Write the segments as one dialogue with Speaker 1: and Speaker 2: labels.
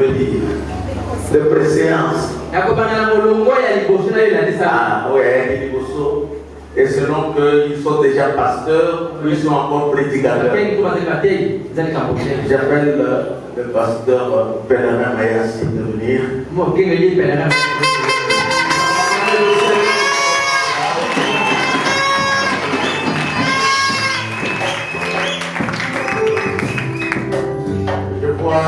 Speaker 1: veux dire, de préséance. Ah ouais, et selon qu'ils sont déjà pasteurs, ils sont encore prédicateurs. J'appelle le pasteur Pèlerin Mayassi de venir. Je vois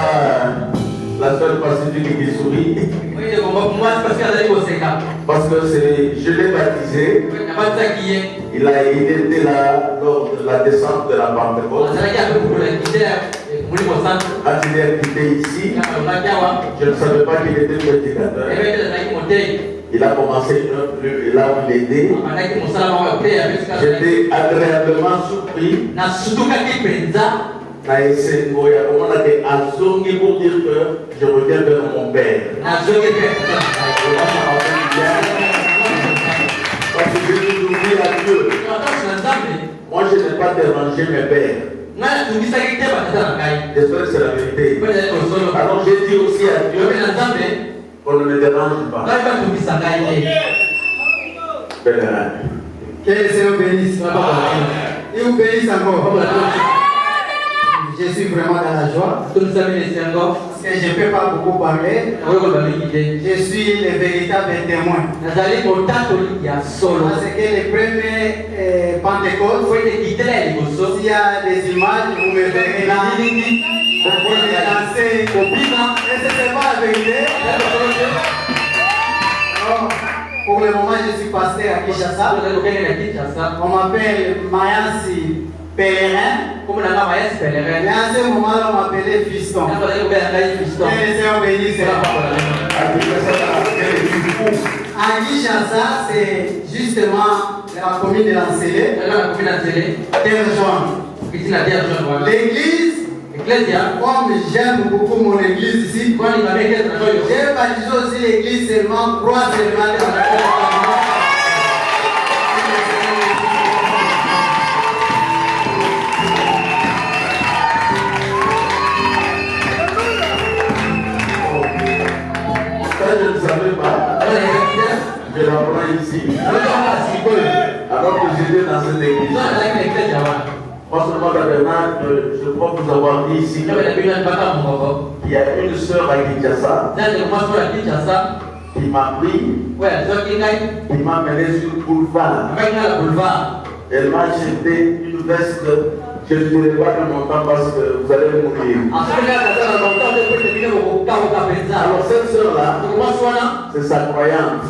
Speaker 1: la seule Pacifique qui sourit. Parce que je l'ai baptisé. Il était là lors de la descente de la Pentecôte. Quand il est quitté ici, je ne savais pas qu'il était prédicateur. Il a commencé là où il était. J'étais agréablement surpris. Pour dire que je reviens vers mon père. Parce que je toujours dit à Dieu. Moi je n'ai pas dérangé mes pères. J'espère que c'est la vérité. Alors j'ai dit aussi à Dieu qu'on ne me dérange pas.
Speaker 2: Que le Seigneur bénisse. Il vous bénisse encore. Je suis vraiment dans la joie. Parce que je ne peux pas beaucoup parler. Je suis le véritable témoin. Parce que les premiers Pentecôtes, s'il y a des images, vous me verrez là. Vous pouvez danser. Et ce n'est pas la vérité. Alors, pour le moment, je suis passé à Kinshasa. On m'appelle Mayassi Pèlerin. Mais à ce moment-là, on m'appelait Fiston. Et les Seigneurs bénissent. À Kinshasa, c'est justement la commune de l'Ancélé. Terre jaune. L'église, comme j'aime beaucoup mon église ici, j'ai baptisé aussi l'église seulement 3 semaines.
Speaker 1: Je ne savais pas. Je l'apprends ici. Alors que j'étais dans cette église. Moi seulement je crois vous avoir dit ici qu'il y a une sœur à Kinshasa qui m'a pris, qui m'a mené sur le boulevard. Elle m'a acheté une veste. Je ne dirai pas de mon temps parce que vous allez mourir. Alors cette sœur-là, c'est sa croyance.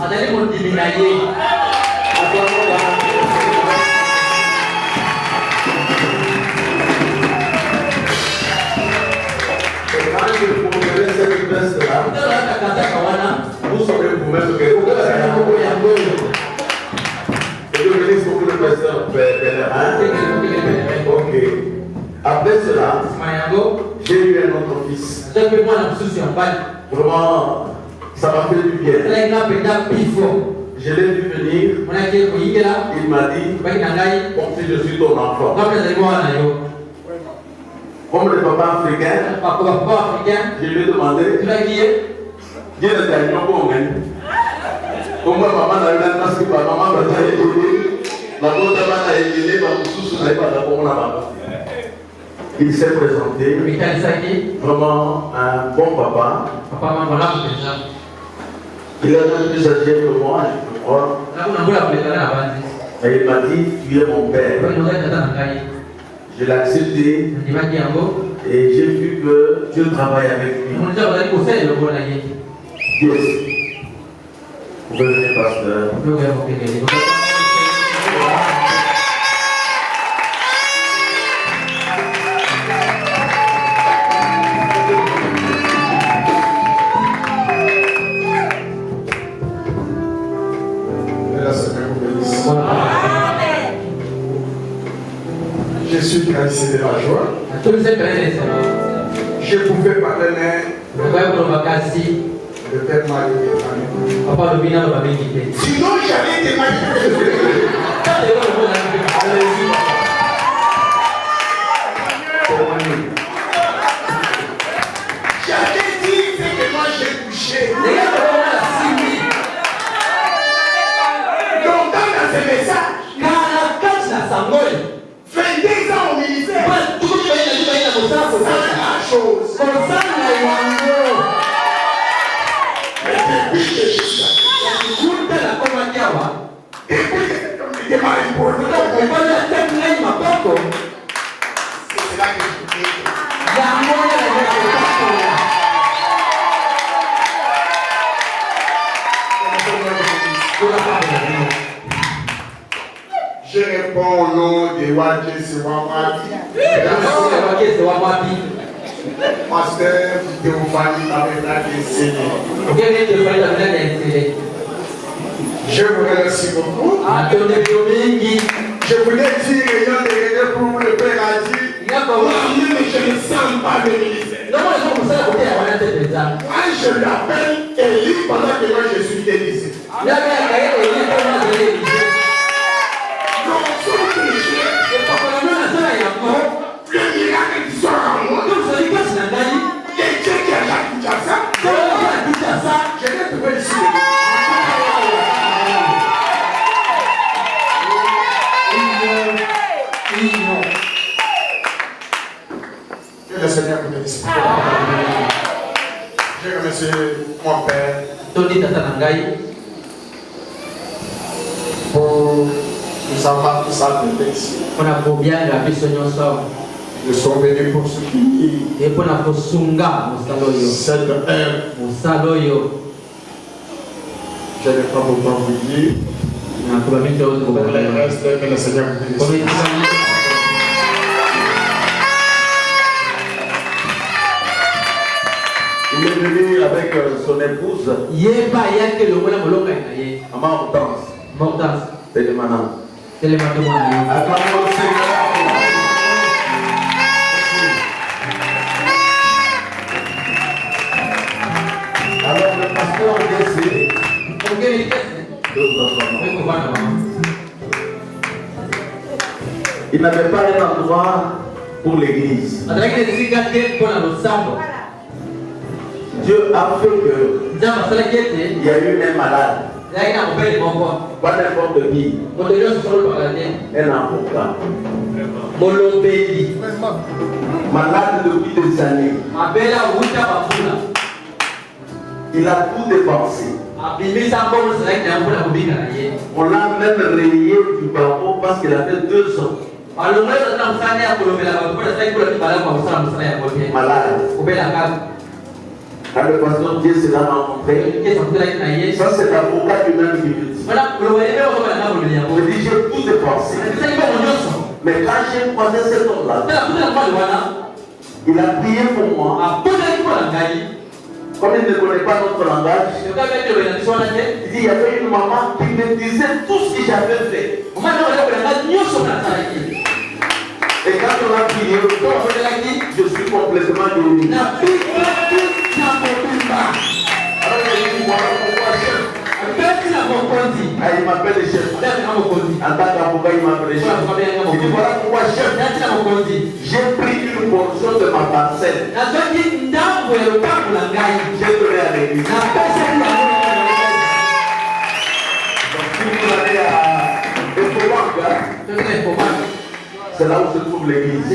Speaker 1: Et quand je vous mettrai cette veste-là, vous saurez vous-même que et je bénisse beaucoup le pasteur Pèlerin. Ok. Après cela, j'ai eu un autre fils. Vraiment, ça m'a fait du bien. Je l'ai vu venir. Il m'a dit, comme si je suis ton enfant. Comme le papa africain, je lui ai demandé, Dieu ne t'a pas dit. Comme maman n'a eu parce que maman m'a dit, la bonne dame a été il s'est présenté, vraiment un bon papa. Il est même plus âgé que moi, je crois. Et il m'a dit, tu es mon père. Je l'ai accepté et j'ai vu que Dieu travaille avec lui. Yes. Vous pouvez venir, pasteur.
Speaker 3: Je suis gracié de la joie. Je pouvais parler de Père Marie. Sinon, j'allais témoigner. J'allais dire ce Pasteur Théophanie Tabernat enseigné. Je vous remercie beaucoup. Je voulais dire, ayant des pour le Père a dit, je ne sens pas le ministère. Quand je l'appelle Élie pendant que moi je suis Élie. Non, sans tricher. Le miracle qui sort en moi. Les Dieu qui a Kinshasa. Je l'ai trouvé ici. Que le Seigneur vous bénisse. Je remercie mon Père pour nous avoir tous appelés ici. Nous sommes venus pour soutenir cette œuvre. Je n'ai pas beaucoup à vous dire. Pour le reste, que le Seigneur vous bénisse.
Speaker 1: Il est venu avec son épouse. Maman Hortense. Télémanant. Alors le pasteur Gessé, il n'avait pas un endroit pour l'église. Dieu a fait que il y a eu un malade. Pas n'importe qui. Un avocat. Malade depuis des années. Il a tout dépensé. On l'a même rayé du barreau parce qu'il a fait 2 ans. Malade. Quand le pasteur Dieu s'est rencontré, ça c'est l'avocat du même qui me dit. Je dis, j'ai tout dépensé. Mais quand j'ai croisé cet homme-là, il a prié pour moi. Comme il ne connaît pas notre langage, il dit, il y avait une maman qui me disait tout ce que j'avais fait. Et quand on a prié, je suis complètement guéri. Alors il dit, voilà pourquoi chef. Il m'appelle le chef. En tant qu'avocat, il m'appelle le chef. Il dit, voilà pourquoi chef. J'ai pris une portion de ma parcelle. J'ai donné à l'église. Donc si vous allez à Ecobank, c'est là où se trouve l'église.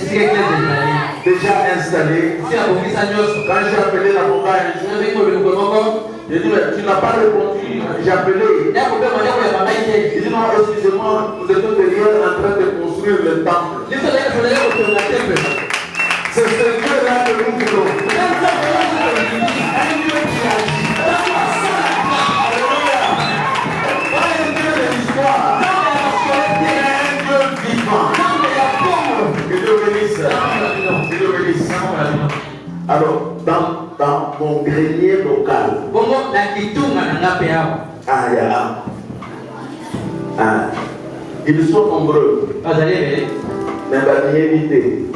Speaker 1: Déjà installée. Quand j'ai appelé l'avocat, j'ai dit, mais tu n'as pas répondu. J'ai appelé. Il dit, non, excusez-moi, nous étions derrière en train de construire le temple. C'est ce Dieu-là que nous voulons. Alors, dans mon grenier local, ils sont nombreux, mais la mienne.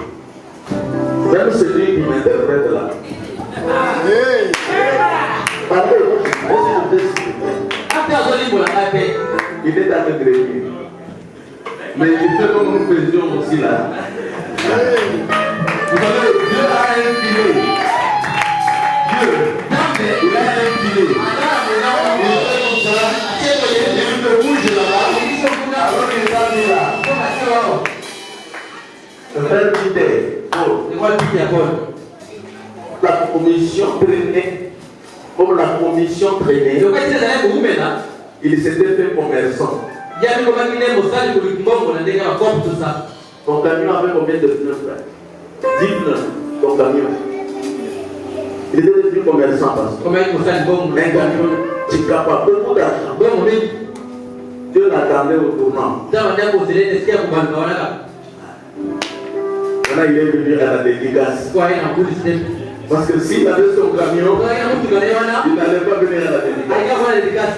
Speaker 1: Même celui qui m'interprète là. Parlez, il est dans le grenier. Mais il fait comme nous faisions aussi là. Vous savez, Dieu a un filet. Dieu, il a un filet. Il me bouge là-bas. Alors il est mis là. Frère Peter, la commission traînait. Comme la commission traînait, il s'était fait commerçant. Ton camion avait combien de pneus, frère? 10 pneus, ton camion. Il était devenu commerçant parce que un camion, tu capable beaucoup d'argent. Dieu l'attendait au tournant. Maintenant, il est venu à la dédicace. Parce que s'il avait son camion, il n'allait pas venir à la dédicace.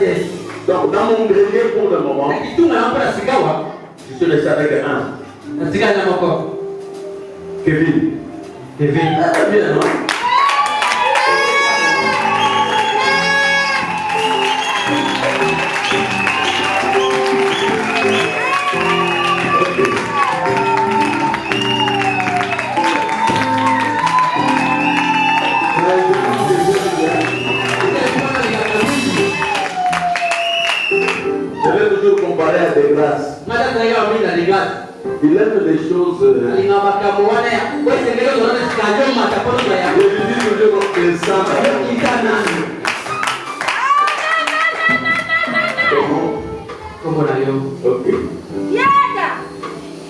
Speaker 1: Donc, dans mon grenier pour le moment, je suis resté avec un. Kevin. Ah, bien, non? Je vais toujours comparer à des grâces. Il aime des choses. Je lui dis toujours que ça. Comment? Ok.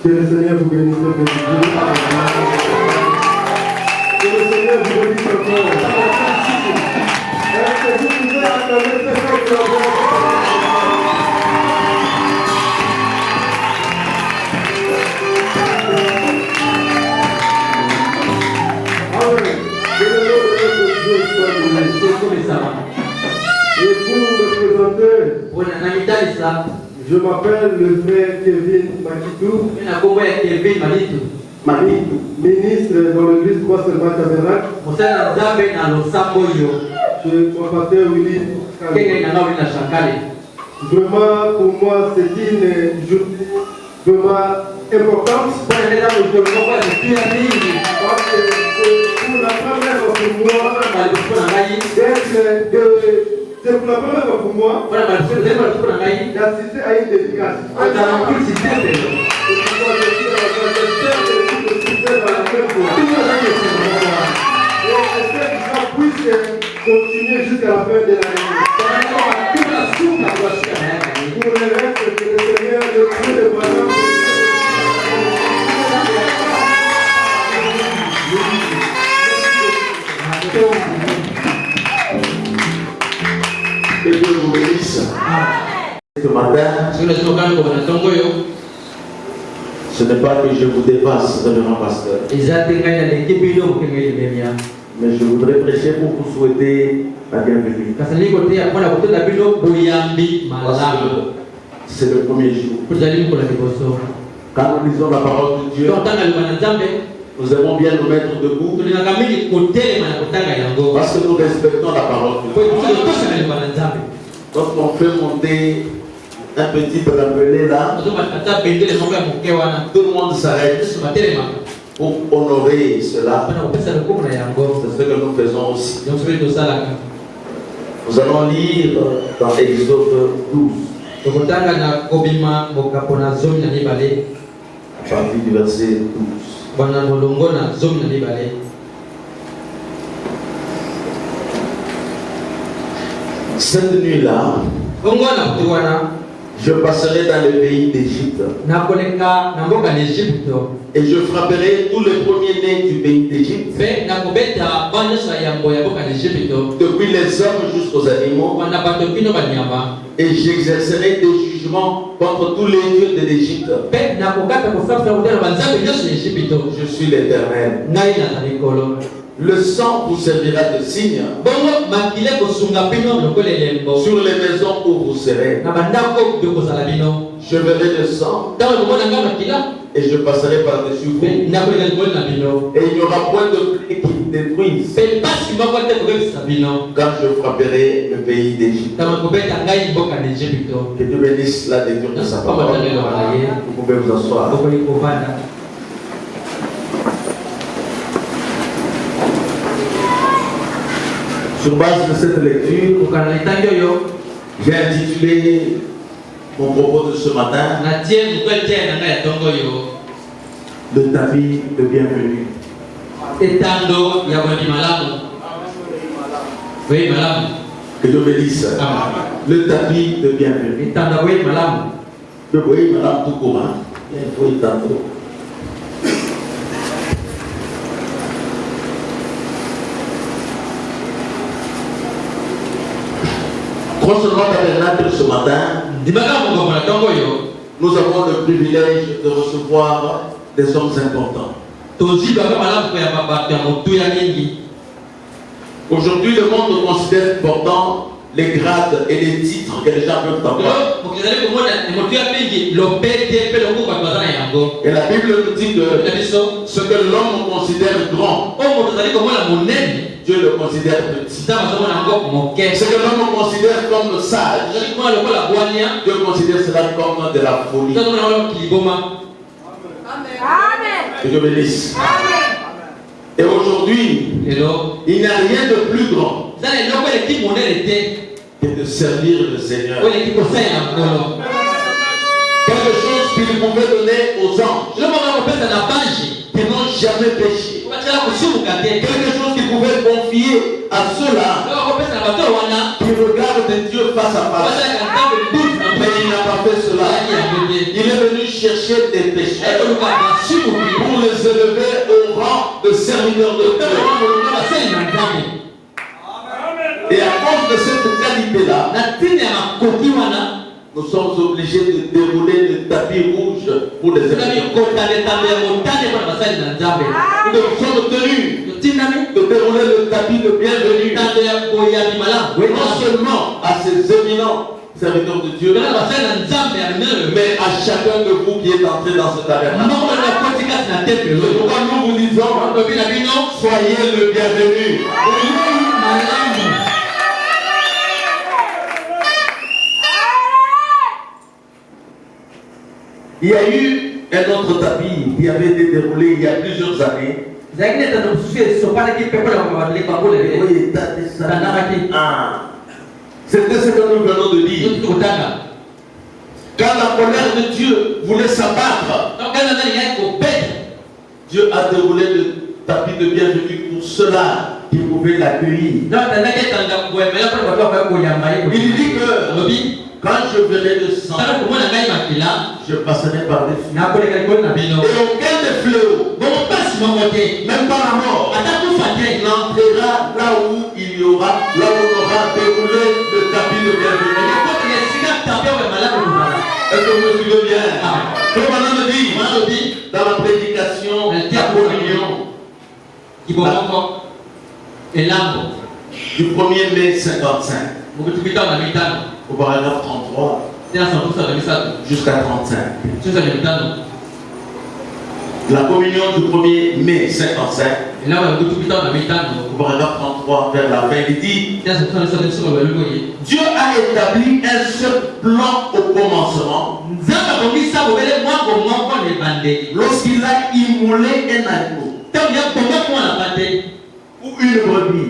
Speaker 3: Que le Seigneur vous bénisse. Que le Seigneur vous bénisse encore. Est-ce que vous pouvez acclamer ce et pour me présenter, je m'appelle le frère Kevin Makitou, ministre dans l'église Croix Seulement Tabernacle. Mon pasteur Willy Kane. Vraiment, pour moi, c'est une journée vraiment importante. Parce que c'est pour la première fois pour moi c'est pour la première fois pour moi d'assister à une dédicace. Continuer jusqu'à la fin de l'année. Pour le reste, que le Seigneur de tous les voisins.
Speaker 1: Que Dieu vous bénisse. Ce matin, ce n'est pas que je vous dépasse, révérend pasteur. Mais je voudrais prêcher pour vous souhaiter la bienvenue. C'est le premier jour. Quand nous lisons la parole de Dieu, nous aimons bien nous mettre debout parce que nous respectons la parole de Dieu. Lorsqu'on fait monter un petit bracelet là, tout le monde s'arrête pour honorer cela. C'est ce que nous faisons aussi. Nous allons lire dans Exode 12. À partir du verset 12. Cette nuit-là, je passerai dans le pays d'Égypte et je frapperai tous les premiers-nés du pays d'Égypte, depuis les hommes jusqu'aux animaux, et j'exercerai des jugements contre tous les dieux de l'Égypte. Je suis l'Éternel. Le sang vous servira de signe sur les maisons où vous serez. Je verrai le sang et je passerai par-dessus vous. Et il n'y aura point de plaie qui vous détruise quand je frapperai le pays d'Égypte. Que Dieu bénisse la lecture de sa parole. Vous pouvez vous asseoir. Sur base de cette lecture, j'ai intitulé mon propos de ce matin le tapis de bienvenue. Que Dieu bénisse. Le tapis de bienvenue. Que vous voyez madame tout comment. Il faut y tantôt. Croix Seulement Tabernacle ce matin, nous avons le privilège de recevoir des hommes importants. Aujourd'hui, le monde considère pourtant les grades et les titres que les gens peuvent avoir. Et la Bible nous dit que ce que l'homme considère grand, Dieu le considère petit. Ce que l'homme considère comme sage, Dieu considère cela comme de la folie. Que Dieu bénisse. Et aujourd'hui, il n'y a rien de plus grand que de servir le Seigneur. Quelque chose qu'il pouvait donner aux anges qui n'ont jamais péché. Quelque chose qu'il pouvait confier à ceux-là qui regardent Dieu face à face. Mais il n'a pas fait cela. Il est venu chercher des pécheurs pour les élever au rang de serviteurs de Dieu. Et à cause de cette qualité-là, nous sommes obligés de dérouler le tapis rouge pour les événements. Nous sommes tenus de dérouler le tapis de bienvenue non seulement à ces éminents serviteurs de Dieu, mais à chacun de vous qui est entré dans ce tabernacle. Pourquoi nous vous disons, soyez le bienvenu. Il y a eu un autre tapis qui avait été déroulé il y a plusieurs années. C'était ce que nous venons de dire. Quand la colère de Dieu voulait s'abattre, Dieu a déroulé le tapis de bienvenue pour ceux-là qui pouvaient l'accueillir. Il dit que quand je verrai le sang, je passerai par des fléaux. Et aucun des fléaux, même pas la mort, n'entrera là où il y aura, là où on aura déroulé le tapis de bienvenue. Est-ce que vous me suivez bien? Comme on le dit dans la prédication, la communion du 1er mai 55. Au paragraphe 33 jusqu'à 35. La communion du 1er mai 55. Au paragraphe 33 vers la fin, il dit Dieu a établi un seul plan au commencement lorsqu'il a immolé un agneau ou une brebis.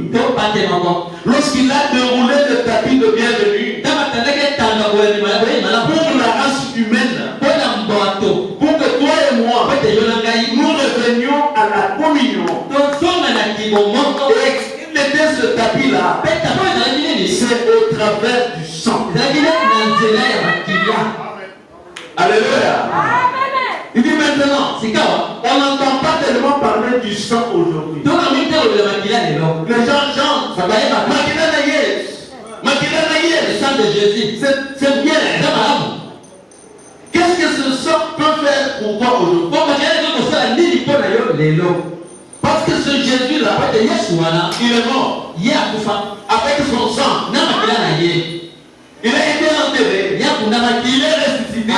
Speaker 1: Lorsqu'il a déroulé le tapis de bienvenue pour la race humaine, pour que toi et moi nous revenions à la communion. Et mettre ce tapis là, c'est au travers du sang. Alléluia. Il dit maintenant, on n'entend pas tellement parler du sang aujourd'hui. Les gens chantent. Le sang de Jésus, c'est bien. Qu'est-ce que ce sang peut faire pour toi aujourd'hui? Parce que ce Jésus-là, il est mort. Avec son sang, il a été enterré. Il est ressuscité.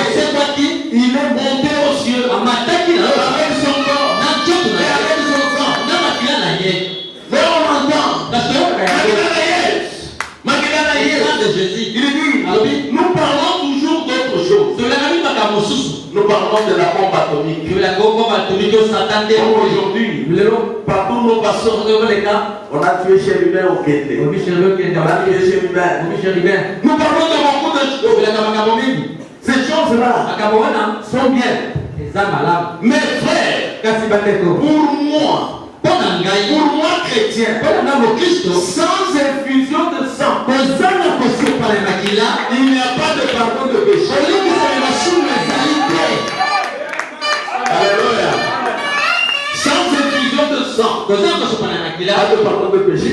Speaker 1: Il est monté aux cieux. Avec son corps. Et avec son sang. Mais on entend. Il dit, nous parlons toujours d'autre chose. Nous parlons de la bombe atomique. Aujourd'hui, partout où nous passons, on a tué Chérubin au Kété. On a tué Chérubin. Nous parlons de beaucoup de choses. Ces choses-là sont bien. Mais frère, pour moi chrétien, sans infusion de sang, il n'y a pas de pardon de péché. Alléluia. Sans infusion de sang, pas de pardon de péché.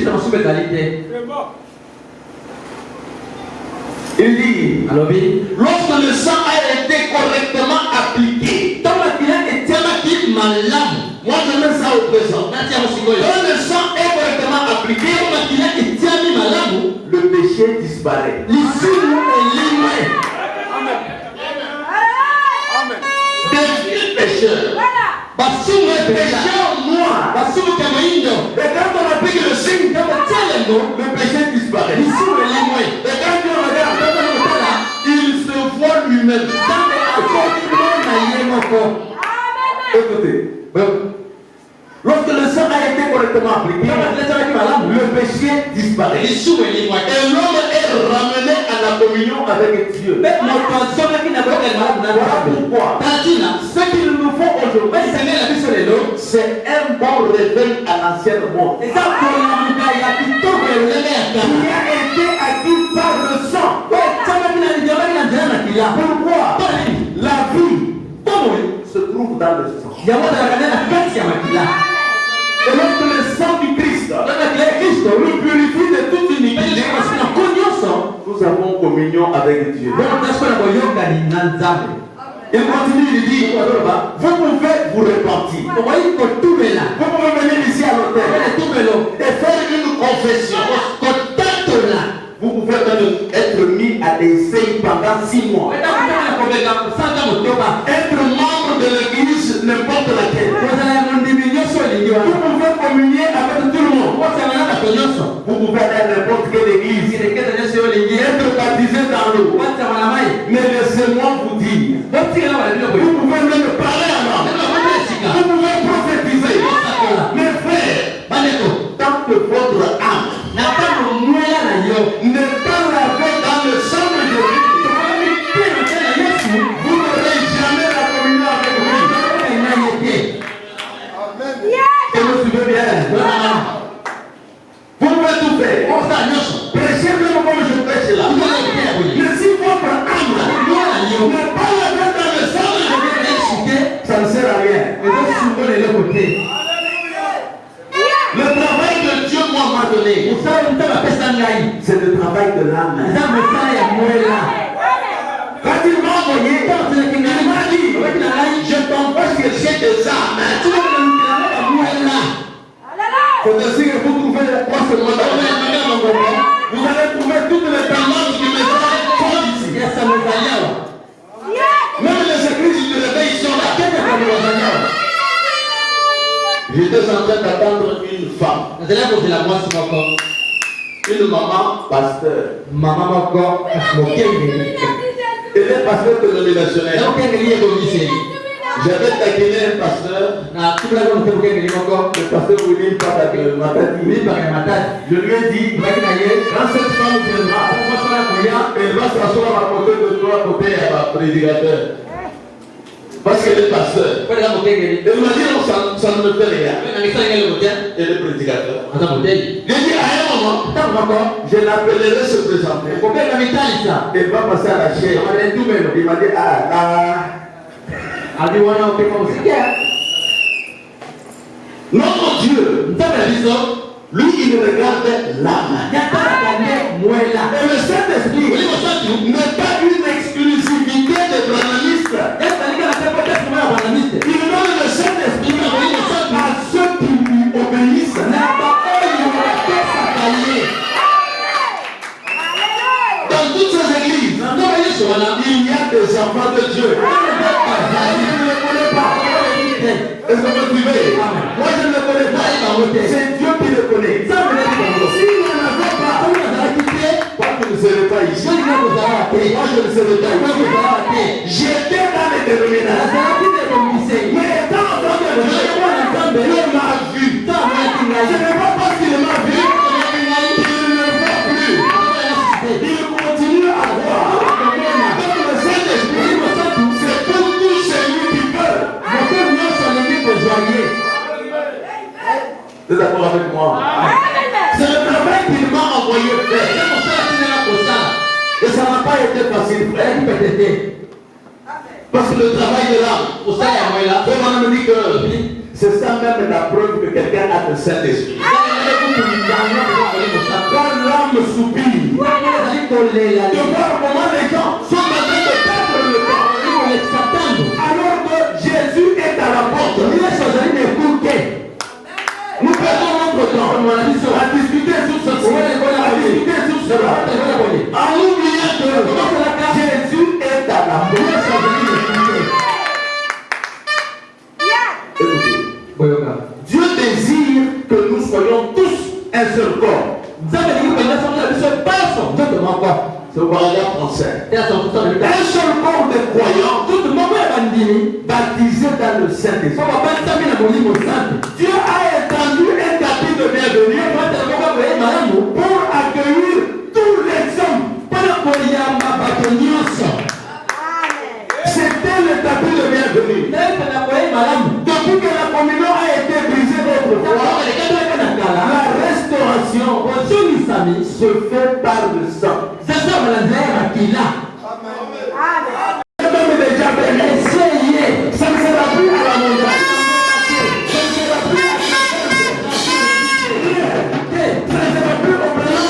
Speaker 1: Il dit, lorsque le sang a été correctement appliqué, moi je me au présent. Quand le sang est correctement appliqué, le péché disparaît. Devenir pécheur. Pécheur noir. Et quand on applique le signe, le péché disparaît. Et quand on regarde, il se voit lui-même. Écoutez. Lorsque le sang a été correctement appliqué, le péché disparaît. Et l'homme est ramené à la communion avec Dieu. Voilà pourquoi ce qu'il nous faut aujourd'hui, c'est un bon réveil à l'ancienne mort. Qui a été acquis par le sang. Pourquoi? La vie se trouve dans le sang. Et lorsque le sang du Christ nous purifie de toute iniquité, nous avons communion avec Dieu. Il continue, il dit, vous pouvez vous repentir. Vous pouvez venir ici à l'hôtel et faire une confession. Vous pouvez être mis à l'essai pendant 6 mois. Être membre de l'église n'importe laquelle. Vous pouvez communier avec tout le monde. Vous pouvez aller à n'importe quelle église. Être baptisé dans l'eau. Mais laissez-moi vous dire. Vous pouvez même parler en langue. Vous pouvez prophétiser. Mais frère, tant que votre âme n'est pas lavée dans le sang de Jésus, vous n'aurez jamais la communion avec lui. Et vous suivez bien. Vous pouvez tout faire. Prêchez même comme je prêche là. Mais si votre âme n'est pas lavée dans le sang de Jésus, ça ne sert à rien. Le travail que Dieu m'a donné, c'est le travail de l'âme. Quand il m'a envoyé, il m'a dit, je t'envoie chercher des âmes. C'est ainsi que vous trouvez les points seulement dans vous allez trouver toutes les tendances qui me sont ici. Même les églises de l'éveil sont là. J'étais en train d'attendre une femme. Une maman pasteur. Elle est pasteur dénominationnel. J'avais taquiné un pasteur. Le pasteur William Pata de Matadi. Je lui ai dit, quand cette femme viendra, elle va s'asseoir à côté de toi, à côté à la prédicateur. Parce qu'elle est pasteur. Elle m'a dit non, ça ne me fait rien. Elle est prédicateur. J'ai dit à un moment, je l'appellerai se présenter. Elle va passer à la chair. Il m'a dit, notre Dieu, lui, il regarde l'âme. Et le Saint-Esprit n'est pas une exclusivité des brahmanistes. Il donne le Saint-Esprit à ceux qui lui obéissent. Dans toutes ces églises, il y a des enfants de Dieu. Je ne le connais pas. Est-ce que vous suivez? Moi je ne le connais pas. C'est Dieu qui le connaît. Si vous n'en avez pas, moi je ne serai pas ici. Moi je ne serai pas ici. J'étais dans les dénominations. Mais étant entendu, Dieu m'a vu. Ce n'est pas parce qu'il m'a vu, il ne me voit plus. Il continue à voir. Donc le Saint-Esprit, c'est pour tous celui qui veut. Vous êtes d'accord avec moi? C'est le travail qu'il m'a envoyé faire. Et ça n'a pas été facile, frère. Parce que le travail de l'âme, on me dit que c'est ça même la preuve que quelqu'un a le Saint-Esprit. Quand l'âme soupire, de voir comment les gens sont en train de perdre le temps. Alors que Jésus est à la porte. C'est au paragraphe 35.
Speaker 2: Un
Speaker 1: seul corps de croyants baptisés dans le Saint-Esprit. Dieu a étendu un tapis de bienvenue pour accueillir tous les hommes. C'était le tapis de bienvenue. Depuis que la communion a été brisée autrefois, la restauration se fait par le sang. Même déjà essayé, ça ne sera plus à la montagne. Ça ne sera plus à la ça ne sera plus au prénom,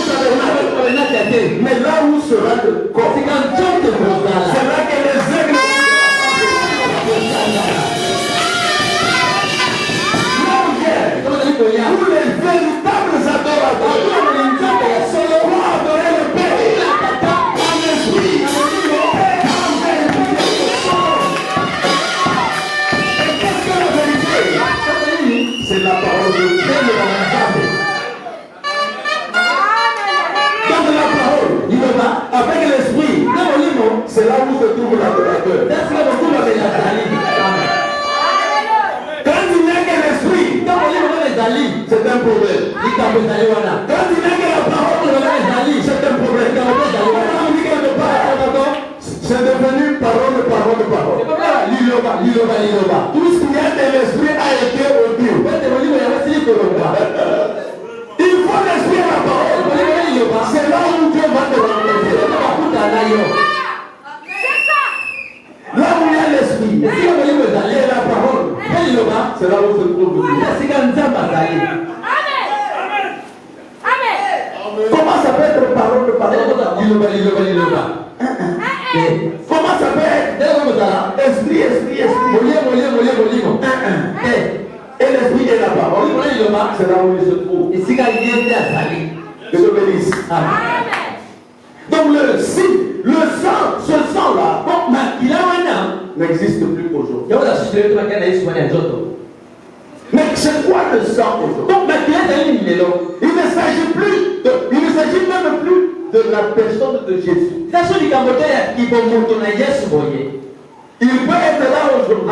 Speaker 1: mais là où sera le corps, c'est là que les aigles tous les véritables adorateurs vont adorer le Père en esprit. C'est la parole de Dieu. Dans la parole, avec l'esprit, c'est là où se trouve l'adorateur. Quand il n'y a que l'esprit, c'est un problème. Quand il n'y a que la parole, c'est un problème. C'est devenu parole. Tout ce qu'il y a de l'esprit a été autour. Il faut l'esprit à la parole. C'est là où Dieu va te rencontrer. Là où il y a l'esprit, et la parole, c'est là où se trouve Dieu. Comment ça peut être parole? Comment ça peut être esprit? Et l'esprit et la parole, c'est là où il se trouve. Que Dieu bénisse. Donc le sang, ce sang-là, n'existe plus aujourd'hui. Mais c'est quoi le sang aujourd'hui? Il ne s'agit même plus de la personne de Jésus. Il peut être là aujourd'hui.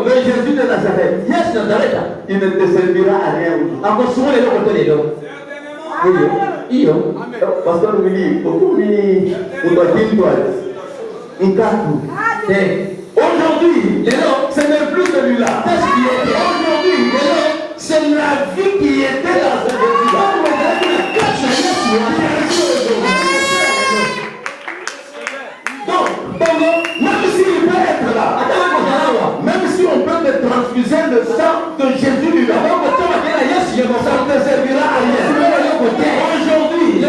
Speaker 1: Le Jésus de Nazareth, il ne te servira à rien aujourd'hui. Pasteur Mili, aujourd'hui, ce n'est plus celui-là. Aujourd'hui, c'est la vie qui était dans ce Jésus-là. Donc, même s'il peut être là, même si on peut te transfuser le sang de Jésus lui-même, ça ne te servira à rien. Aujourd'hui, la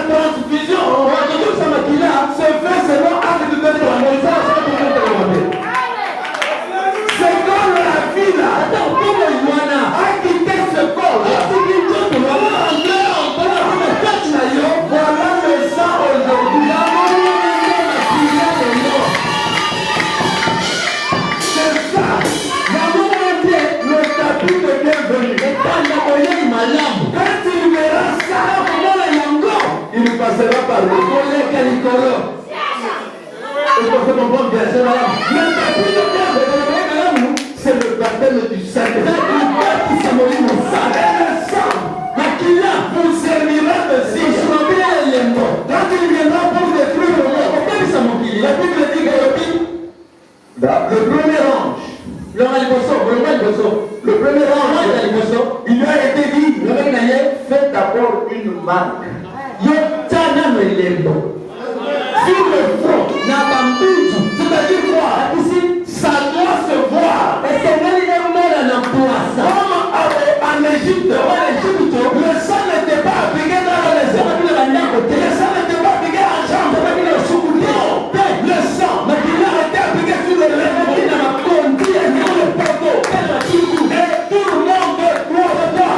Speaker 1: transfusion se fait selon acte de témoignage. C'est comme la vie là, a quitté ce corps là. Voilà le sang aujourd'hui. C'est ça. Le tapis de bienvenue. Quand il verra ça, il passera par le c'est le baptême du Saint-Esprit. Vous servira de signe. Quand il viendra pour détruire le monde, la Bible dit que le premier ange, il lui a été dit, faites d'abord une marque sur le front. C'est-à-dire quoi? Ça doit se voir. Comme en Égypte, le sang n'était pas appliqué dans les airs. Le sang n'était pas appliqué en jambe. Non, le sang a été appliqué sur le lèvres, sur le poteau. Et tout le monde doit voir.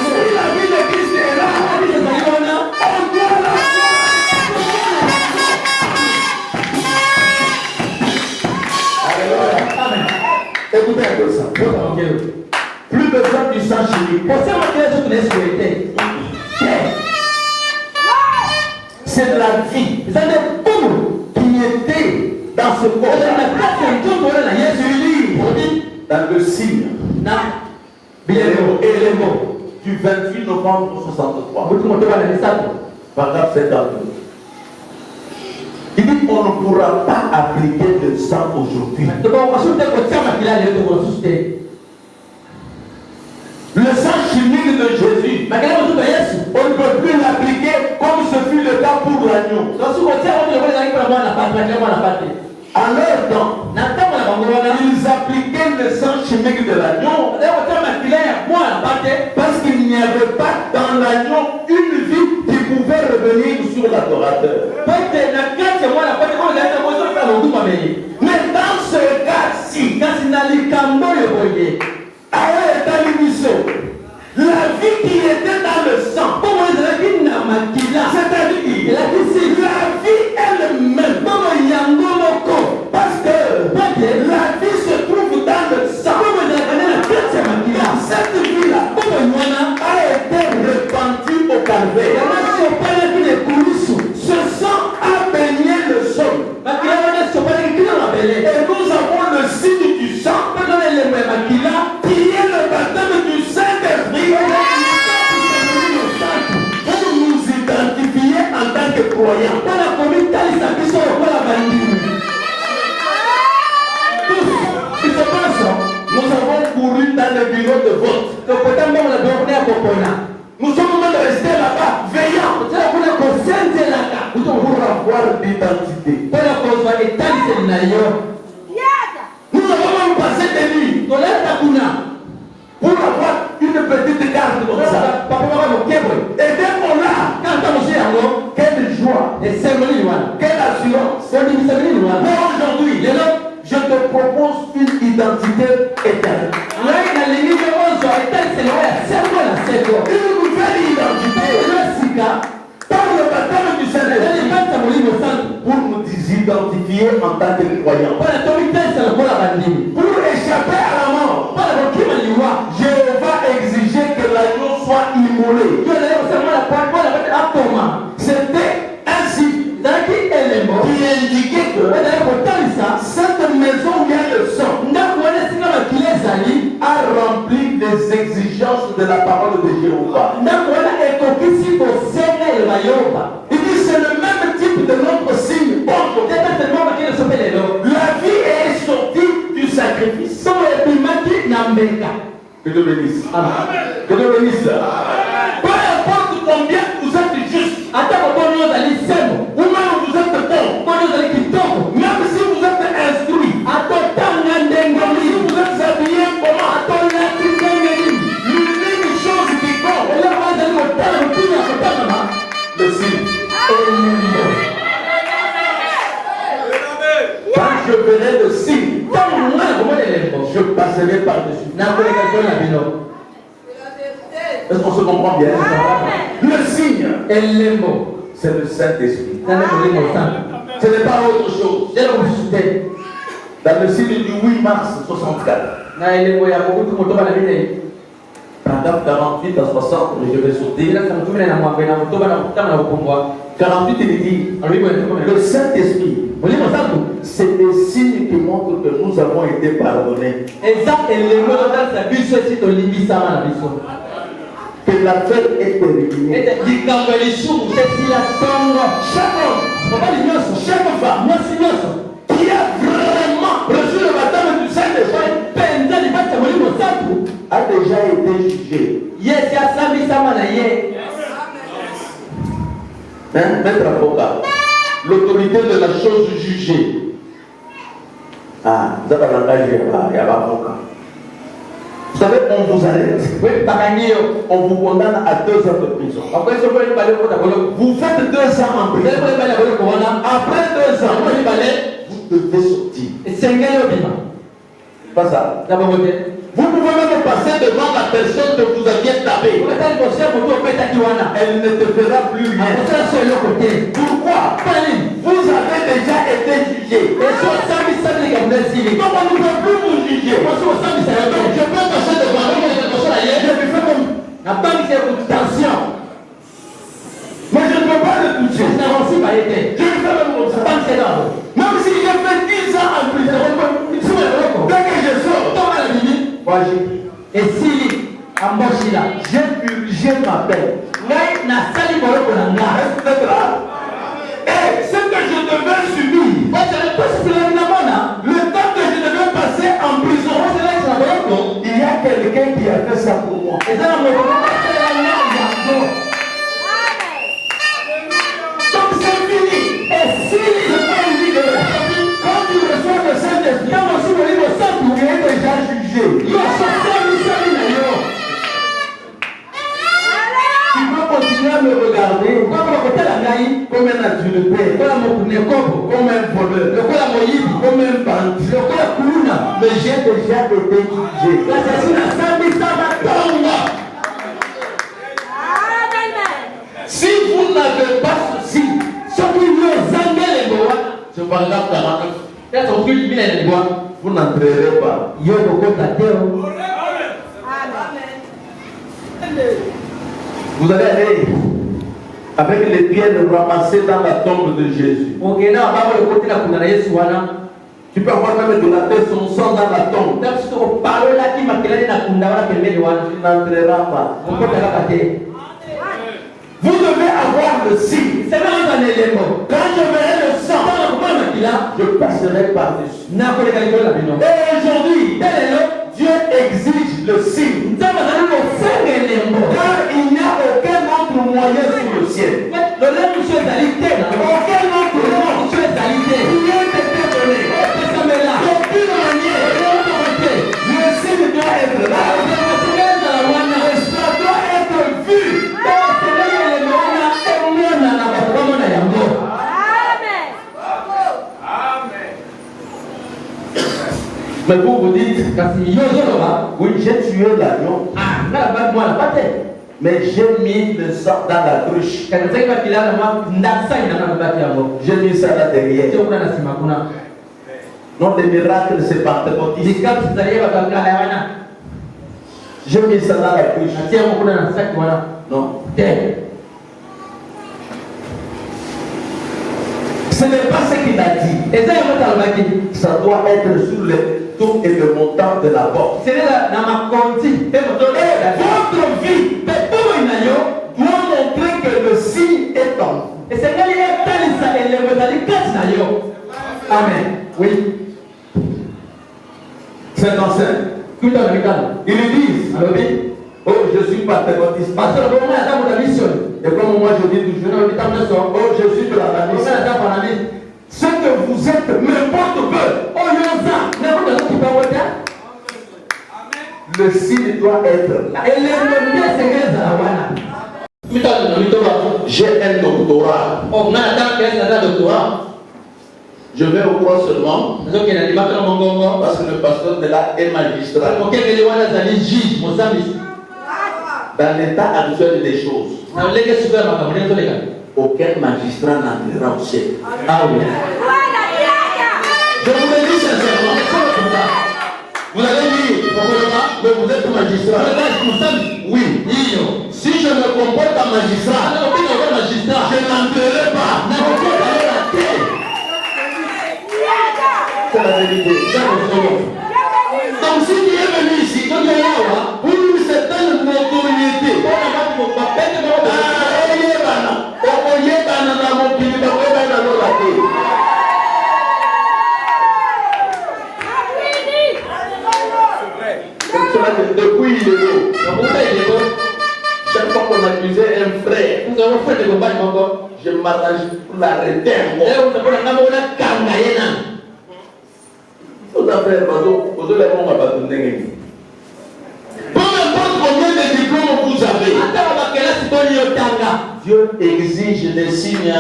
Speaker 1: Si la vie de Christ est là, on doit la voir. c'est la vie qui était dans ce corps. Dans le signe du 28 novembre 63. Paragraphe 52. Il dit qu'on ne pourra pas appliquer le sang aujourd'hui. Le sang chimique de Jésus, on ne peut plus l'appliquer comme ce fut le cas pour l'agneau. À leur temps, ils appliquaient le sang chimique de l'agneau parce qu'il n'y avait pas dans l'agneau une vie qui pouvait revenir sur l'adorateur. Mais dans ce cas-ci, la vie qui était dans le sang, c'est-à-dire la vie elle-même, parce que la vie se trouve dans le sang. Cette vie-là a été répandue au calvaire. Ce sang a baigné le sol. Et nous avons le signe du sang qui est le baptême du Saint-Esprit pour nous identifier en tant que croyants. Nous avons couru dans le bureau de vote. Nous sommes restés là-bas, veillants, pour avoir l'identité. Nous avons même passé des nuits pour avoir une petite carte comme ça. Et dès qu'on l'a, quelle joie, quelle assurance. Mais aujourd'hui, je te propose une identité éternelle. Une nouvelle identité par le baptême du Saint-Esprit pour nous identifier en tant que croyants. Pour échapper à la mort, Jéhovah exigeait que l'agneau soit immolé. C'était ainsi qui indiquait que cette maison où il y a le sang a rempli les exigences de la parole de Jéhovah. Il dit c'est le même type de notre signe. La vie est sortie du sacrifice. Que Dieu bénisse. Que Dieu bénisse. Peu importe combien vous êtes juste, ou même vous êtes bon, même si vous êtes instruit, même si vous êtes habillé comment, l'unique chose qui compte, le signe. Quand je verrai le signe, je passerai par-dessus. Est-ce qu'on se comprend bien? Le signe, c'est le Saint-Esprit. Ce n'est pas autre chose. Dans le signe du 8 mars 64, paragraphe 48 à 60, je vais sauter. 48, il dit le Saint-Esprit, c'est le signe qui montre que nous avons été pardonnés. Que la fête est terminée. Chaque femme qui a vraiment reçu le baptême du Saint-Esprit a déjà été jugée. Maître avocat, l'autorité de la chose jugée. Vous avez un langage, il y a pas avocat. Vous savez, on vous arrête. On vous condamne à 2 ans de prison. Vous faites 2 ans en prison. Après 2 ans, vous devez sortir. Pas ça. Vous pouvez même passer devant la personne que vous aviez tapée. Elle ne te fera plus rien. Pourquoi? Vous avez déjà été jugé. Donc on ne peut plus vous juger. Je peux passer devant vous, je vais faire comme attention. Mais je ne peux pas le toucher.
Speaker 2: aussi va être.
Speaker 3: Je vais faire comme ça. Même si j'ai fait 10 ans en prison, dès que je sors,
Speaker 2: Et si embauché là,
Speaker 1: J'ai purgé ma peine.
Speaker 2: mais na sali boloko na nga.
Speaker 3: est-ce que vous êtes là? Et ce que je devais subir,
Speaker 2: Le temps
Speaker 3: le temps que je devais passer en prison, il y a quelqu'un qui a fait ça pour moi. Donc c'est fini.
Speaker 2: Et si
Speaker 3: Quand tu reçois le Saint-Esprit, tu es déjà jugé. Tu peux continuer à me regarder comme un adultère, comme un voleur, comme un bandit. Mais j'ai déjà été jugé. Si vous n'avez pas ceci,
Speaker 1: C'est pas grave, vous n'entrerez pas. Vous allez aller avec les pierres ramassées dans la tombe de Jésus. Tu peux avoir même de la tête son sang dans la tombe. Tu n'entreras pas.
Speaker 3: vous devez avoir le signe. Quand je verrai le sang,
Speaker 1: Je passerai par-dessus.
Speaker 3: et aujourd'hui, Dieu exige le signe. Car il n'y a aucun autre moyen sur le ciel. Aucun autre nom qui est été donné. D'aucune manière, le signe doit être là. Et ça doit être vu.
Speaker 1: Mais vous vous dites, oui, j'ai tué l'agneau, mais j'ai mis le sang dans la cruche. J'ai mis ça là derrière. Non, les miracles, c'est pentecôtiste. J'ai mis ça dans la cruche. Non.
Speaker 3: Ce n'est pas ce qu'il a dit.
Speaker 1: Ça doit être sur le tour et le montant de la porte.
Speaker 3: Et votre vie doit montrer que le signe est en vous. Amen.
Speaker 2: Oui.
Speaker 3: C'est ancien. Ils lui disent,
Speaker 1: Oh, je suis pentecôtiste. Et comme moi je dis toujours, oh, je suis de la mission.
Speaker 3: ce que vous êtes m'importe peu.
Speaker 1: Le signe doit être là. J'ai un doctorat. Je vais au cours seulement parce que le pasteur de là est magistrat. Dans l'état actuel des choses, aucun magistrat n'entrera au ciel.
Speaker 3: Ah oui. Je vous le dis sincèrement. Vous allez dire, mais vous êtes magistrat. Oui. Si je me comporte en magistrat, je n'entrerai pas.
Speaker 1: C'est la vérité.
Speaker 3: Donc si tu es venu ici, pour une certaine notoriété,
Speaker 1: depuis il est beau. Chaque fois qu'on accusait un frère, je m'arrange pour l'arrêter. Peu
Speaker 3: importe combien de diplômes vous avez,
Speaker 1: Dieu exige les signes.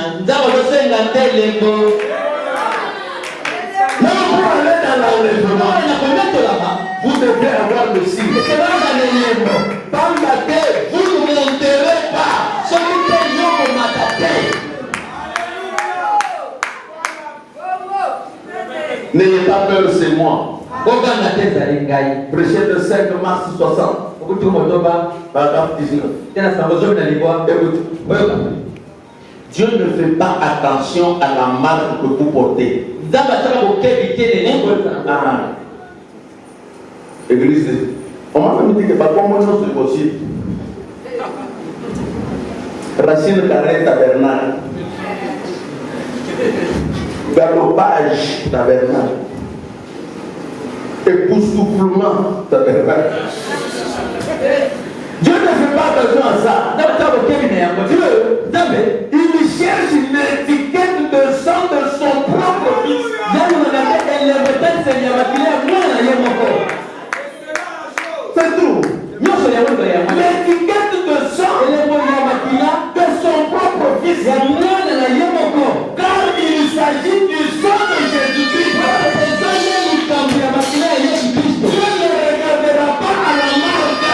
Speaker 3: même pour aller dans l'enlèvement, vous devez avoir le signe. Dans laquelle vous ne monterez pas.
Speaker 1: N'ayez pas peur, c'est moi. Prêcher le 5 mars 60. Paragraphe 19. Écoute. Dieu ne fait pas attention à la marque que vous portez. Ah. Église, on m'a dit que pas comment c'est possible. Racine carrée tabernacle. Galopage tabernacle. Époustouflement tabernacle. Dieu ne fait pas attention à ça. Dieu, il cherche l'étiquette de sang de son propre fils. C'est tout. L'étiquette de sang de son propre fils. Car il s'agit du sang de Jésus-Christ. Dieu ne regardera pas à la marque.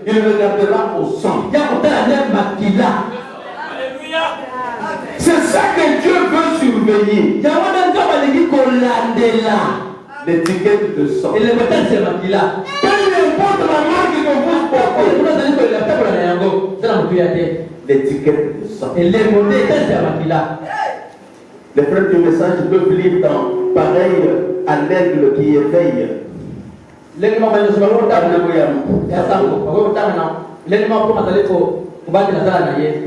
Speaker 1: Il regardera au sang. C'est ça que Dieu veut surveiller. L'étiquette de sang. Peu importe la marque que vous portez. L'étiquette de sang. Les frères du message peuvent lire dans pareil à l'aigle qui éveille.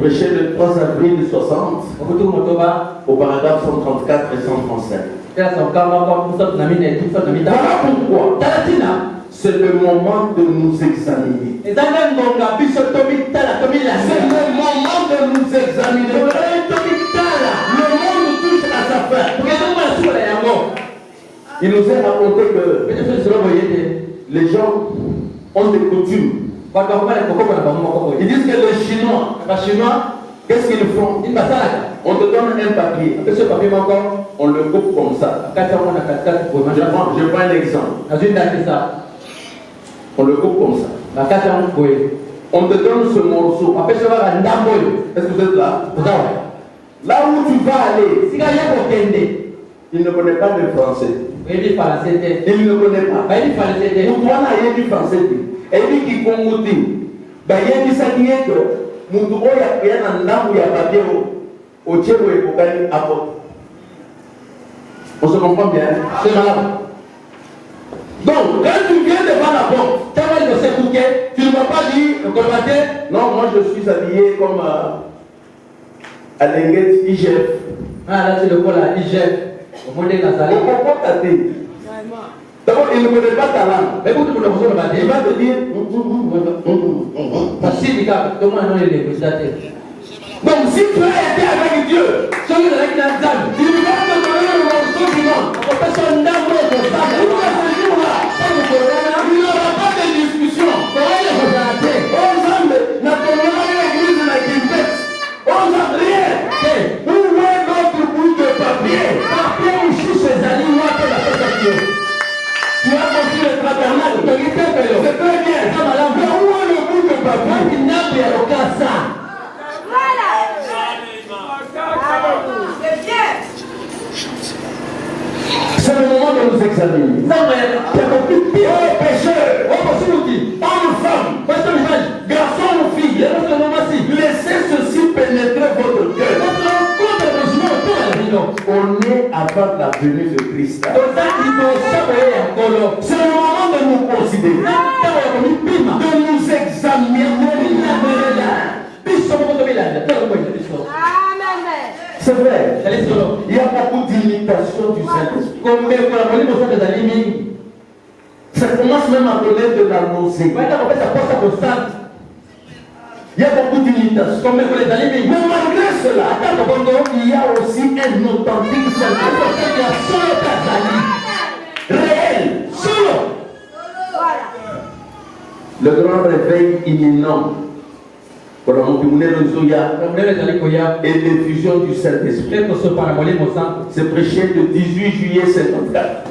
Speaker 1: Prêché le 3 avril 60 au paragraphe 134 et 135. Voilà pourquoi c'est le moment de nous examiner. C'est le moment de nous examiner. Le monde touche à sa fin. Il nous est raconté que les gens ont des coutumes. Ils disent que les Chinois, qu'est-ce qu'ils font? On te donne un papier. On le coupe comme ça. Je prends un exemple. On le coupe comme ça. On te donne ce morceau. Est-ce que vous êtes là? Là où tu vas aller, il ne connaît pas le français. Il ne connaît pas. Pour toi, il y a du français. Et lui qui compte, il y a du sacrier que Moudouo y a un homme ou y a papier au Tchéro et au Kali à porte. On se comprend bien. C'est malade. Donc, quand tu viens devant la porte, tu ne vas pas dire le colmateur. Non, moi je suis habillé comme à l'Enguette IGF. Ah, là c'est le col à IGF. Au monde de Nazaré. D'abord, il ne connaît pas ta langue. Mais il va te dire. Donc, si tu as été avec Dieu, il va te donner le morceau du monde. Il n'y aura pas de discussion. Où est notre bout de papier? Tu as compris le tabernacle. C'est très bien. Mais où est le bout de papier? C'est le moment de nous examiner. Tu as compris? Oh pécheur, homme, femme, garçon ou fille, laissez ceci pénétrer votre cœur. On est avant la venue de Christ. C'est le moment de nous considérer, de nous examiner. C'est vrai. Il y a beaucoup d'imitation du Saint-Esprit. Ça commence même à donner de la nausée. Il y a beaucoup d'imitation. Mais malgré cela, il y a aussi un authentique Saint-Esprit. Réel. Solo. Le grand réveil imminent. Et l'effusion du Saint-Esprit. C'est prêché le 18 juillet 54.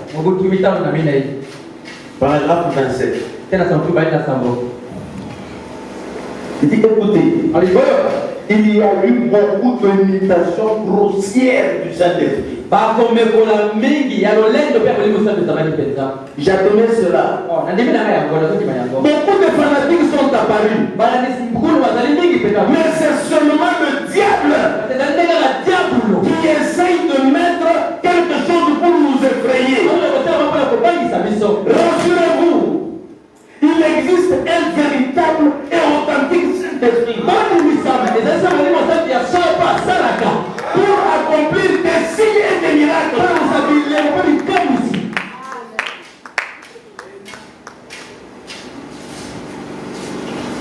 Speaker 1: Paragraphe 27. Il dit écoutez, il y a eu beaucoup d'imitations grossières du Saint-Esprit. J'admets cela. Beaucoup de fanatiques sont apparus. Mais c'est seulement
Speaker 3: pour accomplir des signes et des miracles.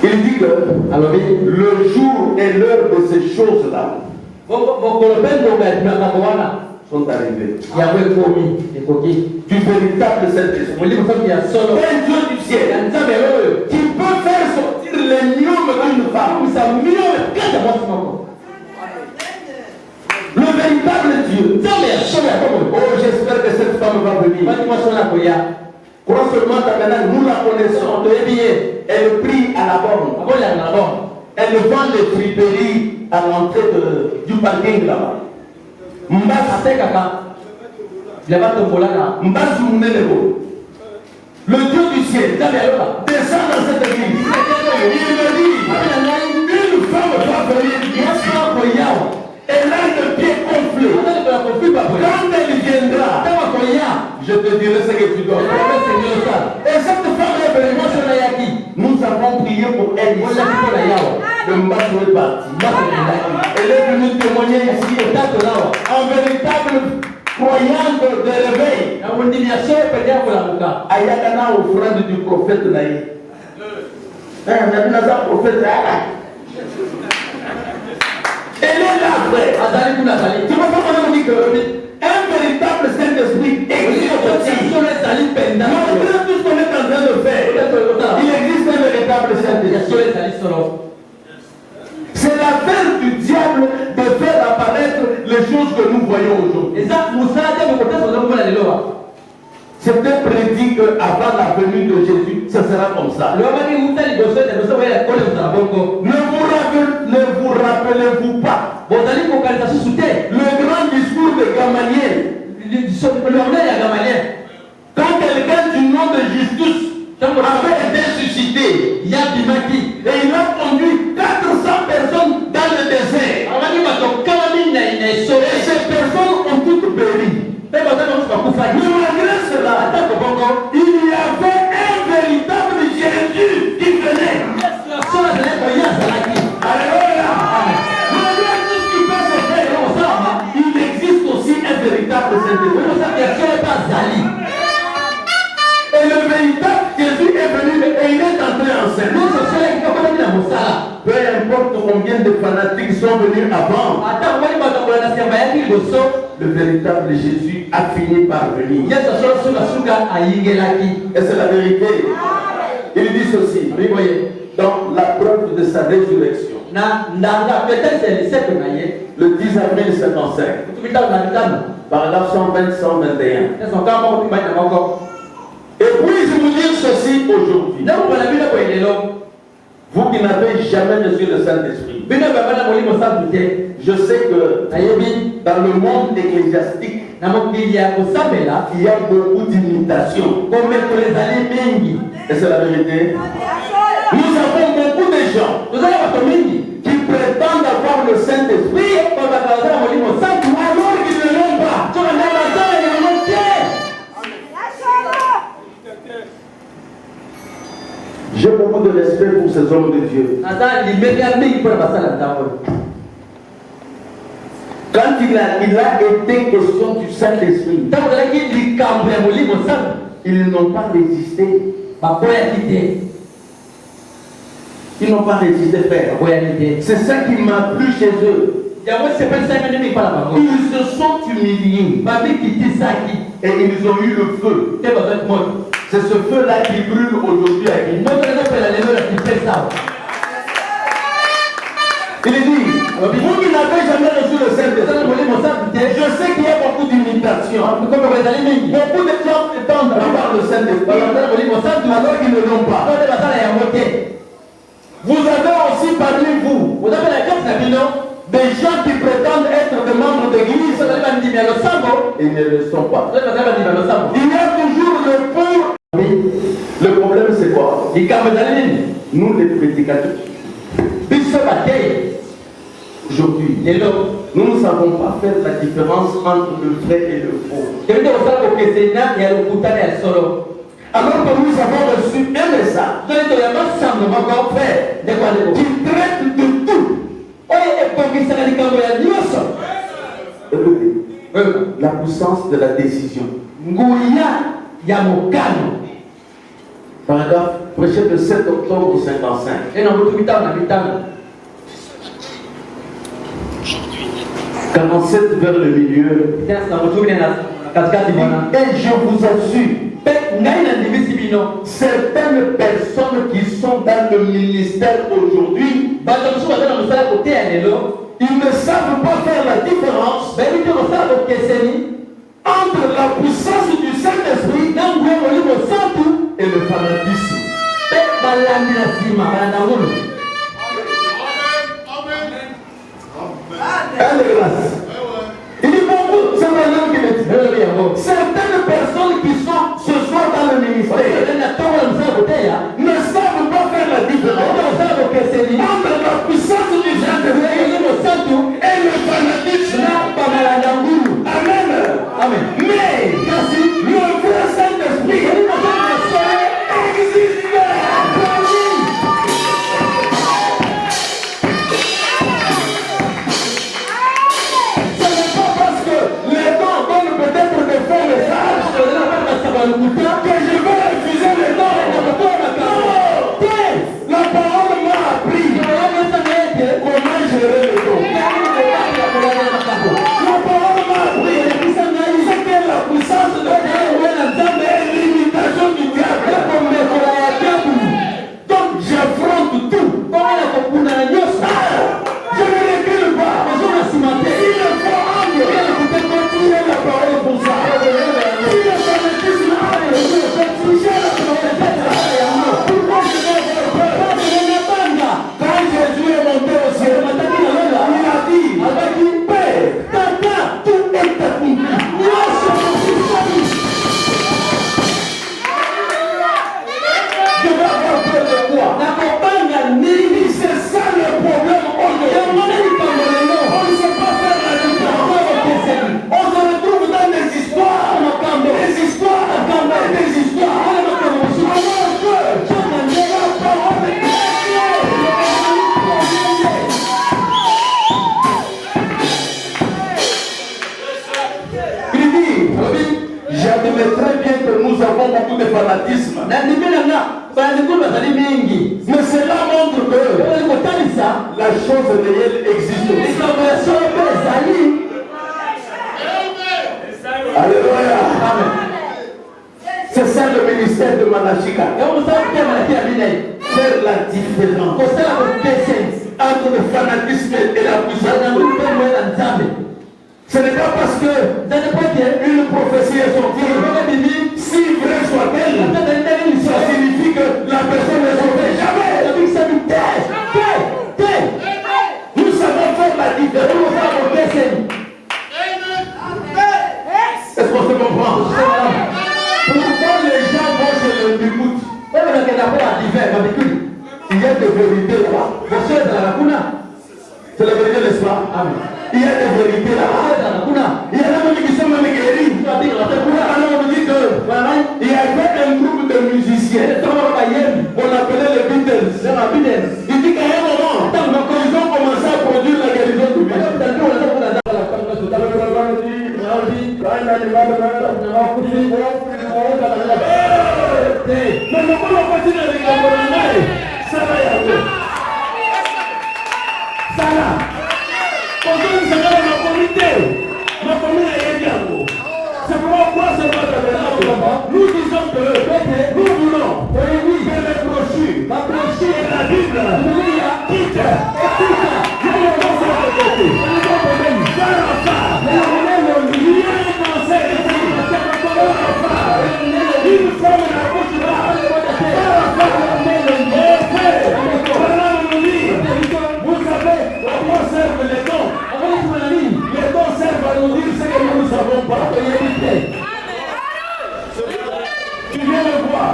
Speaker 3: Il dit que le jour et l'heure de ces choses-là sont arrivés. Du véritable Saint-Esprit. Un Dieu du ciel qui peut faire sortir les myomes d'une femme. Le véritable Dieu. Oh, j'espère que cette femme va venir. Crois seulement maintenant, nous la connaissons. Elle prie à la borne. Elle vend les friperies à l'entrée du parking là-bas. Le Dieu du ciel descend dans cette église. Il me dit, une femme va venir. Elle a le pied gonflé. Quand elle viendra, je te dirai ce que tu dois faire. Et cette femme est venue. Nous avons prié pour elle ici. Le match est parti. Elle est venue témoigner ici. En véritable croyante de réveil. Ayakana offrande du prophète Naï. Elle est là, frère. Tu vois comment on dit que un véritable Saint-Esprit existe aussi. Malgré tout ce qu'on est en train de faire, il existe un véritable Saint-Esprit. C'est l'affaire du diable de faire apparaître les choses que nous voyons aujourd'hui. C'était prédit qu'avant la venue de Jésus, ce sera comme ça. Ne vous rappelez-vous pas le grand discours de Gamaliel? Quand quelqu'un du nom de Justus avait été suscité, et il a conduit 400 personnes dans le désert. Et ces personnes ont toutes péri. Mais malgré cela, il y avait un véritable Jésus qui venait. Alléluia. Malgré tout ce qui peut se faire, il existe aussi un véritable Saint-Esprit. Et le véritable Jésus est venu et il est entré en scène. Peu importe combien de fanatiques sont venus avant, le véritable Jésus a fini par venir. Et c'est la vérité. Il dit ceci, dans la preuve de sa résurrection. Le 10 avril 55, paragraphe 120-121. Et puis-je vous dire ceci aujourd'hui? Vous qui n'avez jamais reçu le Saint-Esprit, je sais que dans le monde ecclésiastique, il y a beaucoup d'imitations. Et c'est la vérité. Nous avons beaucoup de gens qui prétendent avoir le Saint-Esprit alors qu'ils ne l'ont pas. J'ai beaucoup de respect pour ces hommes de Dieu. Quand il a été question du Saint-Esprit, ils n'ont pas résisté. Ils n'ont pas résisté, frère. C'est ça qui m'a plu chez eux. Ils se sont humiliés. Et ils ont eu le feu. C'est ce feu-là qui brûle aujourd'hui à qui. Il dit, vous qui n'avez jamais reçu le Saint-Esprit, je sais qu'il y a beaucoup d'imitations. Beaucoup de gens prétendent avoir le Saint-Esprit alors qu'ils ne l'ont pas. Vous avez aussi parmi vous des gens qui prétendent être des membres d'église et ne le sont pas. Il y a toujours le pour. Le problème c'est quoi? Nous les prédicateurs, aujourd'hui, nous ne savons pas faire la différence entre le vrai et le faux. Alors que nous avons reçu un message qui traite de
Speaker 1: La puissance de la décision.
Speaker 3: Nguya ya mokano.
Speaker 1: Paragraphe prêché le 7 octobre 55.
Speaker 3: Et non, vous na mitano.
Speaker 1: 47 vers le milieu. Et je vous assure, certaines personnes qui sont dans le ministère aujourd'hui, ils ne savent pas faire la différence entre la puissance du Saint-Esprit et le fanatisme. Il dit beaucoup, c'est maintenant qui me dit. Certaines personnes qui sont ce soir dans le ministère ne savent pas faire la différence entre la puissance du Saint-Esprit et le fanatisme. Amen. Amen. Mais le vrai Saint-Esprit existe. Que je vais refuser les dons. La parole m'a appris comment gérer les dons. La parole m'a appris c'est que la puissance de Dieu est l'imitation du diable. Donc j'affronte tout. Je ne recule pas. Il faut continuer la parole pour ça. Quand Jésus est monté au ciel, il a dit, Père, Tata, tout est accompli. Je vais avoir peur de quoi? C'est ça le problème aujourd'hui. On ne sait pas faire la différence. On se retrouve dans des histoires. Des histoires. J'admets très bien que nous avons beaucoup de fanatisme. Mais cela montre que la chose réelle existe aussi. Alléluia. Amen. C'est ça le ministère de Manachika. Faire la différence entre le fanatisme et la puissance. Ce n'est pas parce que une prophétie est sortie, si vrai soit-elle, ça signifie que la personne est sauvée. Jamais. Nous savons faire la différence. Est-ce qu'on se comprend? Pourquoi les gens vont chez le Bimout? Il y a des vérités là-bas. C'est la vérité, n'est-ce pas? Amen. Il y a des vérités là-bas. Il y a des qui sont même guéris. Alors on dit qu'il y avait un groupe de musiciens. On appelait les Beatles. Il dit qu'à un moment, quand ils ont commencé à produire la guérison du bien. Mais nous pouvons continuer avec la morale. Ça va y aller. Ça va. C'est pourquoi nous disons que nous voulons que les brochures et la Bible quitte une femme la bouche vous savez, à quoi servent les dons? Les dons servent à nous dire ce que nous ne savons pas. Tu viens me voir,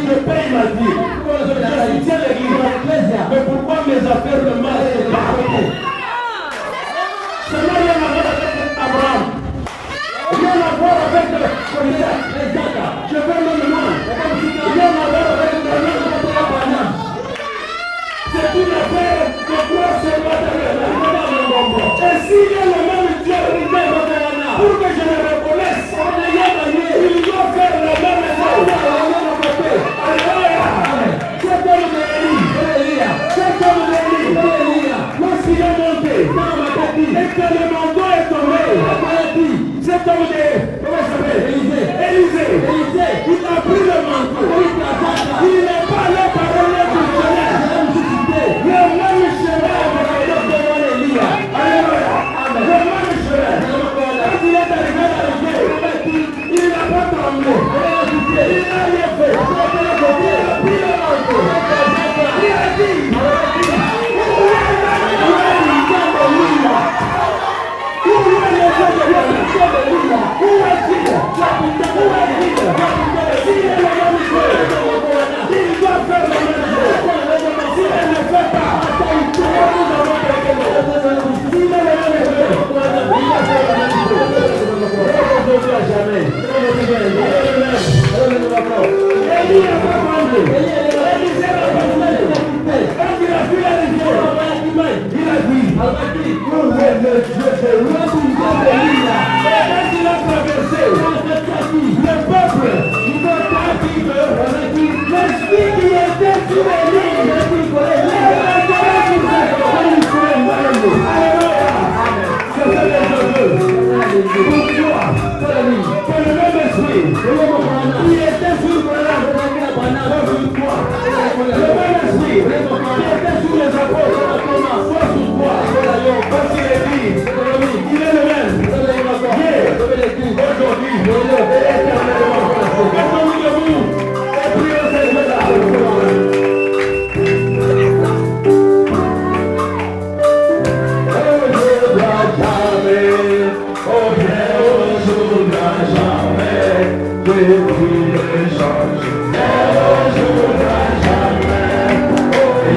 Speaker 1: je paye ma vie, je soutiens l'église. Mais pourquoi mes affaires ne marchent pas? Ça n'a rien à voir avec Abraham. Rien à voir avec je veux le loin. Rien à voir avec Abraham. C'est une affaire de quoi se battre. Et s'il y a le même Dieu, pourquoi
Speaker 3: que le manteau est tombé, cet homme de, comment il s'appelle? Élisée. Il a pris le manteau. Il n'est pas allé par un autre chemin. Le même chemin avec Alléluia. Le même chemin. Quand il est arrivé à l'arrivée, il n'a pas tremblé. Il n'a rien fait. Il a pris le manteau. Il a dit,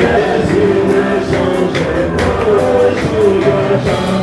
Speaker 4: Yes, you will change it.